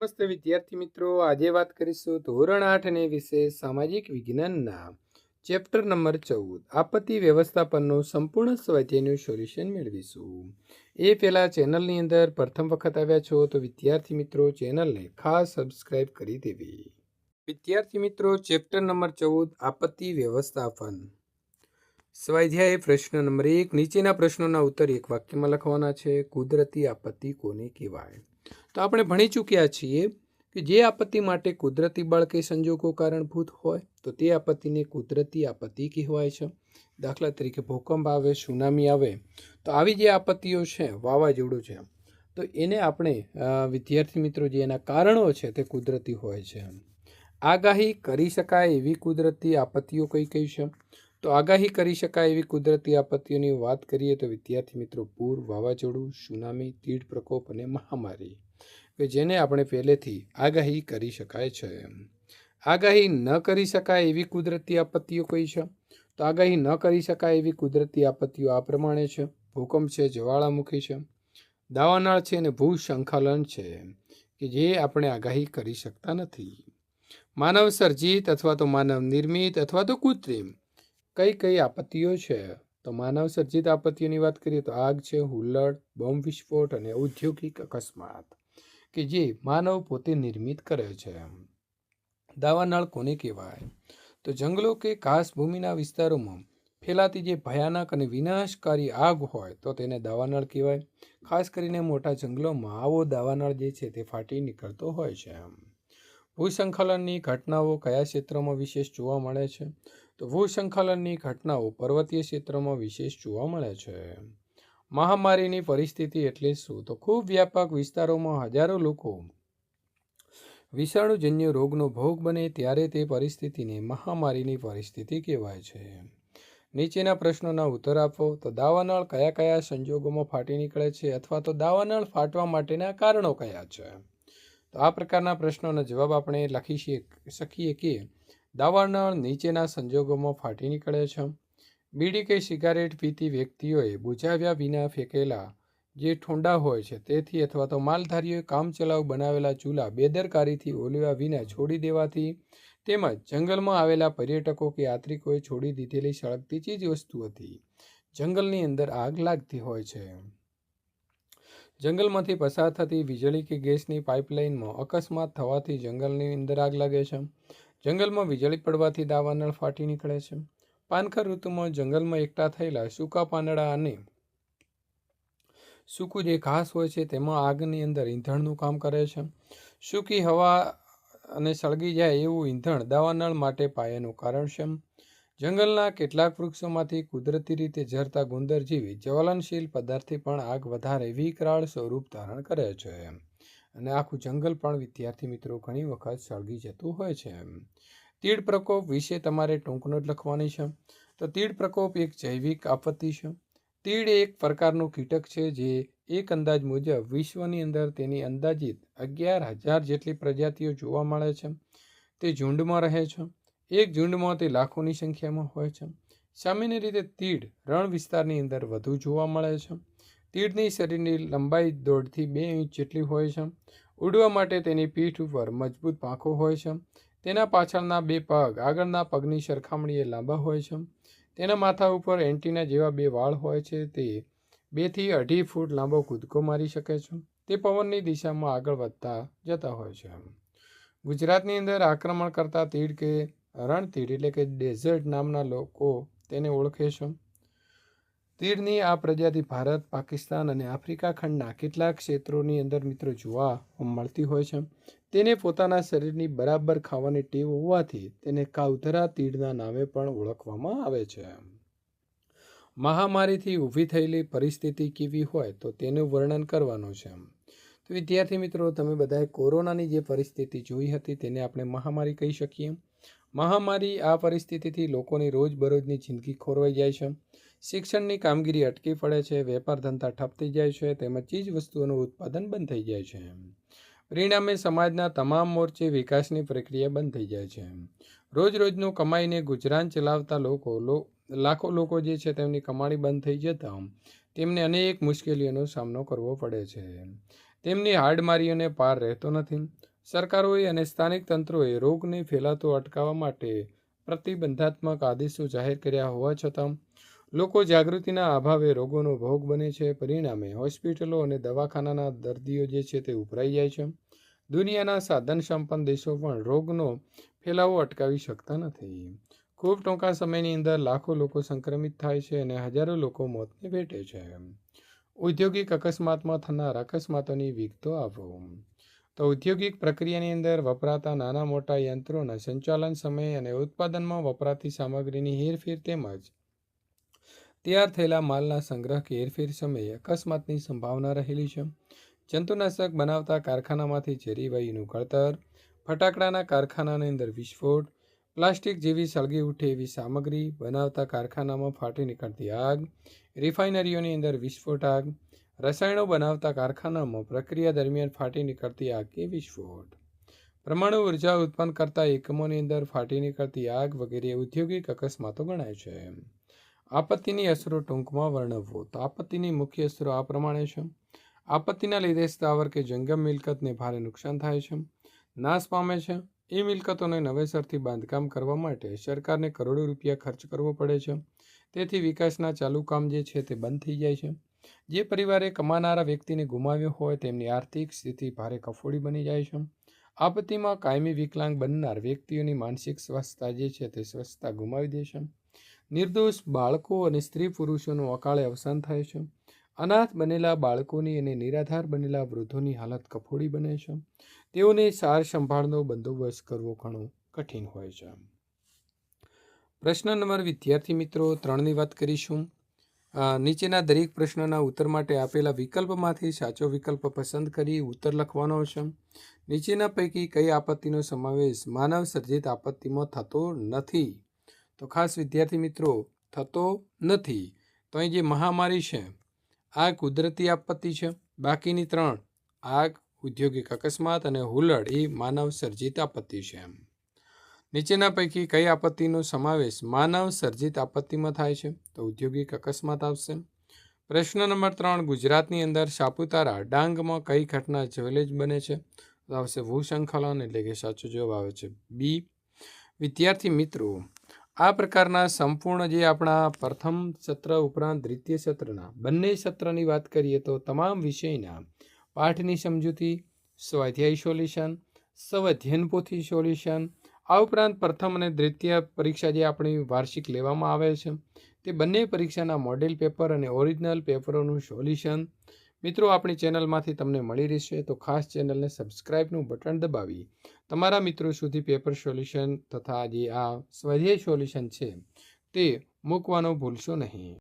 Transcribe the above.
નમસ્તે વિદ્યાર્થી મિત્રો, આજે વાત કરીશું ધોરણ 8 ને વિશે સામાજિક વિજ્ઞાનના ચેપ્ટર નંબર 14 આપત્તિ વ્યવસ્થાપનનું સંપૂર્ણ સ્વાધ્યાયનું સોલ્યુશન મેળવીશું। એ પહેલાં ચેનલની અંદર પ્રથમ વખત આવ્યા છો તો વિદ્યાર્થી મિત્રો ચેનલને ખાસ સબસ્ક્રાઇબ કરી દેવી। વિદ્યાર્થી મિત્રો, ચેપ્ટર નંબર 14 આપત્તિ વ્યવસ્થાપન સ્વાધ્યાય પ્રશ્ન નંબર 1। નીચેના પ્રશ્નોના ઉત્તર એક વાક્યમાં લખવાના છે। કુદરતી આપત્તિ કોને કહેવાય? તો આપણે ભણી ચૂક્યા છીએ કે જે આપત્તિ માટે કુદરતી બળ કે સંજોગો કારણભૂત હોય તો તે આપત્તિને કુદરતી આપત્તિ કહેવાય છે। દાખલા તરીકે ભૂકંપ આવે, સુનામી આવે, તો આવી જે આપત્તિઓ છે, વાવાઝોડું છે, તો એને આપણે વિદ્યાર્થી મિત્રો જે એના કારણો છે તે કુદરતી હોય છે। આગાહી કરી શકાય એવી કુદરતી આપત્તિઓ કઈ કઈ છે? તો આગાહી કરી શકાય એવી કુદરતી આપત્તિઓની વાત કરીએ તો વિદ્યાર્થી મિત્રો પૂર, વાવાઝોડું, સુનામી, તીડ પ્રકોપ અને મહામારી કે જેને આપણે પહેલેથી આગાહી કરી શકાય છે। આગાહી ન કરી શકાય એવી કુદરતી આપત્તિઓ કઈ છે? તો આગાહી ન કરી શકાય એવી કુદરતી આપત્તિઓ આ પ્રમાણે છે। ભૂકંપ છે, જ્વાળામુખી છે, દાવાનળ છે અને ભૂસ્ખલન છે કે જે આપણે આગાહી કરી શકતા નથી। માનવ સર્જિત અથવા તો માનવ નિર્મિત અથવા તો કૃત્રિમ કઈ કઈ આપત્તિઓ છે? તો માનવ સર્જિત આપત્તિઓની વાત કરીએ તો આગ છે, હુલ્લડ, બોમ્બ વિસ્ફોટ અને ઔદ્યોગિક અકસ્માત કે જે માનવ પોતે નિર્મિત કરે છે। દાવાનળ કોને કહેવાય? તો જંગલો કે ઘાસભૂમિના વિસ્તારોમાં ફેલાતી જે ભયાનક અને વિનાશકારી આગ હોય તો તેને દાવાનળ કહેવાય। ખાસ કરીને મોટા જંગલોમાં આવો દાવાનળ જે છે તે ફાટી નીકળતો હોય છે। ભૂસ્ખલનની ઘટનાઓ કયા ક્ષેત્રમાં વિશેષ જોવા મળે છે? તો ભૂસ્ખલનની ઘટનાઓ પર્વતીય ક્ષેત્રમાં વિશેષ જોવા મળે છે। મહામારીની પરિસ્થિતિ એટલે શું? તો ખૂબ વ્યાપક વિસ્તારોમાં હજારો લોકો વિષાણુજન્ય રોગનો ભોગ બને ત્યારે તે પરિસ્થિતિને મહામારીની પરિસ્થિતિ કહેવાય છે। નીચેના પ્રશ્નોના ઉત્તર આપો। તો દાવાનળ કયા કયા સંજોગોમાં ફાટી નીકળે છે અથવા તો દાવાનળ ફાટવા માટેના કારણો કયા છે? તો આ પ્રકારના પ્રશ્નોનો જવાબ આપણે લખી શકીએ કે દાવાનળ નીચેના સંજોગોમાં ફાટી નીકળે છે। બીડી કે સિગારેટ પીતી વ્યક્તિઓએ બુઝાવ્યા વિના ફેંકેલા જે ઠૂંડા હોય છે તેથી અથવા તો માલધારીઓએ કામચલાઉ બનાવેલા ચૂલા બેદરકારીથી ઓલવ્યા વિના છોડી દેવાથી, તેમજ જંગલમાં આવેલા પર્યટકો કે યાત્રિકોએ છોડી દીધેલી સળગતી ચીજ વસ્તુઓથી જંગલની અંદર આગ લાગતી હોય છે। જંગલમાંથી પસાર થતી વીજળી કે ગેસની પાઇપલાઇનમાં અકસ્માત થવાથી જંગલની અંદર આગ લાગે છે। જંગલમાં વીજળી પડવાથી દાવાનળ ફાટી નીકળે છે। પાનખર ઋતુમાં જંગલમાં એકઠા થયેલા સૂકા પાંદડા અને સૂકું જે ઘાસ હોય છે તેમાં આગની અંદર ઈંધણનું કામ કરે છે। સૂકી હવા અને સળગી જાય એવું ઈંધણ દાવાનળ માટે પાયાનું કારણ છે। જંગલના કેટલાક વૃક્ષોમાંથી કુદરતી રીતે ઝરતા ગુંદર જેવી જ્વલનશીલ પદાર્થથી પણ આગ વધારે વિકરાળ સ્વરૂપ ધારણ કરે છે અને આખું જંગલ પણ વિદ્યાર્થી મિત્રો ઘણી વખત સળગી જતું હોય છે। તીડ પ્રકોપ વિશે તમારે ટૂંક નોટ લખવાની છે। તો તીડ પ્રકોપ એક જૈવિક આપત્તિ છે। તીડ એક પ્રકારનું કીટક છે જે એક અંદાજ મુજબ વિશ્વની અંદર તેની અંદાજિત 11,000 જેટલી પ્રજાતિઓ જોવા મળે છે। તે ઝુંડમાં રહે છે। એક ઝુંડમાં તે લાખોની સંખ્યામાં હોય છે। સામાન્ય રીતે તીડ રણ વિસ્તારની અંદર વધુ જોવા મળે છે। તીડની શરીરની લંબાઈ 1.5 થી 2 ઇંચ જેટલી હોય છે। ઉડવા માટે તેની પીઠ ઉપર મજબૂત પાંખો હોય છે। તેના પાછળના 2 પગ આગળના પગની સરખામણીએ લાંબા હોય છે। તેના માથા ઉપર એન્ટીના જેવા 2 વાળ હોય છે। તે 2 થી 2.5 ફૂટ લાંબો કૂદકો મારી શકે છે। તે પવનની દિશામાં આગળ વધતા જતા હોય છે। ગુજરાતની અંદર આક્રમણ કરતા તીડ કે રણતીડ એટલે કે ડેઝર્ટ નામના લોકો તેને ઓળખે છે। તીડની આ પ્રજાતિ ભારત, પાકિસ્તાન અને આફ્રિકા ખંડના કેટલાક ક્ષેત્રોની અંદર મિત્રો જોવા મળતી હોય છે। તેને પોતાના શરીરની બરાબર ખાવાની ટેવ હોવાથી તેને કાવધરા તીડના નામે પણ ઓળખવામાં આવે છે। મહામારીથી ઊભી થયેલી પરિસ્થિતિ કેવી હોય તો તેનું વર્ણન કરવાનું છે। તો વિદ્યાર્થી મિત્રો, તમે બધાએ કોરોનાની જે પરિસ્થિતિ જોઈ હતી તેને આપણે મહામારી કહી શકીએ। મહામારી આ પરિસ્થિતિથી લોકોની રોજબરોજની જિંદગી ખોરવાઈ જાય છે। શિક્ષણની કામગીરી અટકી પડે છે, વેપાર ધંધા ઠપ થઈ જાય છે, તેમજ ચીજ વસ્તુઓનું ઉત્પાદન બંધ થઈ જાય છે। પરિણામે સમાજના તમામ મોરચે વિકાસની પ્રક્રિયા બંધ થઈ જાય છે। રોજ રોજનું કમાઈને ગુજરાન ચલાવતા લાખો લોકો જે છે તેમની કમાણી બંધ થઈ જતા તેમને અનેક મુશ્કેલીઓનો સામનો કરવો પડે છે। તેમની હાડમારીઓને પાર રહેતો નથી. સરકારોએ અને સ્થાનિક તંત્રોએ રોગને ફેલાતો અટકાવવા માટે પ્રતિબંધાત્મક આદેશો જાહેર કર્યા હોવા છતાં લોકો જાગૃતિના અભાવે રોગોનો ભોગ બને છે. પરિણામે હોસ્પિટલો અને દવાખાનાના દર્દીઓ જે છે તે ઉભરાઈ જાય છે. દુનિયાના સાધન સંપન્ન દેશો પણ રોગનો ફેલાવો અટકાવી શકતા નથી. ખૂબ ટૂંકા સમયની અંદર લાખો લોકો સંક્રમિત થાય છે અને હજારો લોકો મોતને ભેટે છે. ઔદ્યોગિક અકસ્માતમાં થનાર અકસ્માતોની વિગતો આપો. તો ઔદ્યોગિક પ્રક્રિયાની અંદર વપરાતા નાના મોટા યંત્રોના સંચાલન સમય અને ઉત્પાદનમાં વપરાતી સામગ્રીની હેરફેર તેમજ તૈયાર થયેલા માલના સંગ્રહ કે હેરફેર સમયે અકસ્માતની સંભાવના રહેલી છે. જંતુનાશક બનાવતા કારખાનામાંથી ઝેરી વાયુનું કળતર, ફટાકડાના કારખાનાની અંદર વિસ્ફોટ, પ્લાસ્ટિક જેવી સળગી ઉઠે એવી સામગ્રી બનાવતા કારખાનામાં ફાટી નીકળતી આગ, રિફાઇનરીઓની અંદર વિસ્ફોટ આગ, રસાયણો બનાવતા કારખાનામાં પ્રક્રિયા દરમિયાન ફાટી નીકળતી આગ કે વિસ્ફોટ, પરમાણુ ઉર્જા ઉત્પન્ન કરતા એકમોની અંદર ફાટી નીકળતી આગ વગેરે ઔદ્યોગિક અકસ્માતો ગણાય છે. આપત્તિની અસરો ટૂંકમાં વર્ણવવો. તો આપત્તિની મુખ્ય અસરો આ પ્રમાણે છે. આપત્તિના લીધે સ્થાવર કે જંગમ મિલકતને ભારે નુકસાન થાય છે, નાશ પામે છે. એ મિલકતોને નવેસરથી બાંધકામ કરવા માટે સરકારને કરોડો રૂપિયા ખર્ચ કરવો પડે છે. તેથી વિકાસના ચાલુ કામ જે છે તે બંધ થઈ જાય છે. જે પરિવારે કમાનારા વ્યક્તિને ગુમાવ્યો હોય તેમની આર્થિક સ્થિતિ ભારે કફોડી બની જાય છે. આપત્તિમાં કાયમી વિકલાંગ બનનાર વ્યક્તિઓની માનસિક સ્વસ્થતા જે છે તે સ્વસ્થતા ગુમાવી દે છે. નિર્દોષ બાળકો અને સ્ત્રી પુરુષોનું અકાળે અવસાન થાય છે. અનાથ બનેલા બાળકોની અને નિરાધાર બનેલા વૃદ્ધોની હાલત કફોડી બને છે. તેઓને સાર સંભાળનો બંદોબસ્ત કરવો ઘણો કઠિન હોય છે. પ્રશ્ન નંબર વિદ્યાર્થી મિત્રો 3ની વાત કરીશું. નીચેના દરેક પ્રશ્નના ઉત્તર માટે આપેલા વિકલ્પમાંથી સાચો વિકલ્પ પસંદ કરી ઉત્તર લખવાનો છે. નીચેના પૈકી કઈ આપત્તિનો સમાવેશ માનવ સર્જિત આપત્તિમાં થતો નથી? તો ખાસ વિદ્યાર્થી મિત્રો થતો નથી. તો અહીં જે મહામારી છે આ કુદરતી આપત્તિ છે. બાકીની 3 આગ, ઔદ્યોગિક અકસ્માત અને હુલ્લડ એ માનવ સર્જિત આપત્તિ છે. નીચેના પૈકી કઈ આપત્તિનો સમાવેશ માનવ સર્જિત આપત્તિમાં થાય છે? તો ઔદ્યોગિક અકસ્માત આવશે. પ્રશ્ન નંબર 3 ગુજરાતની અંદર સાપુતારા ડાંગમાં કઈ ઘટના જવલ્લે જ બને છે? તો આવશે ભૂસ્ખલન, એટલે કે સાચો જવાબ આવે છે બી. વિદ્યાર્થી મિત્રો આ પ્રકારના સંપૂર્ણ જે આપણા પ્રથમ સત્ર ઉપરાંત દ્વિતીય સત્રના બંને સત્રની વાત કરીએ તો તમામ વિષયના પાઠની સમજૂતી, સ્વાધ્યાય સોલ્યુશન, સ્વઅધ્યયન પોથી સોલ્યુશન, આ ઉપરાંત પ્રથમ અને દ્વિતીય પરીક્ષા જે આપણી વાર્ષિક લેવામાં આવે છે તે બંને પરીક્ષાના મોડેલ પેપર અને ઓરિજિનલ પેપરોનું સોલ્યુશન મિત્રો આપણી ચેનલમાંથી તમને મળી રહેશે. તો ખાસ ચેનલને સબસ્ક્રાઇબનું બટન દબાવી તમારા મિત્રો સુધી પેપર સોલ્યુશન તથા જે આ સ્વાધ્યાય સોલ્યુશન છે તે મૂકવાનું ભૂલશો નહીં.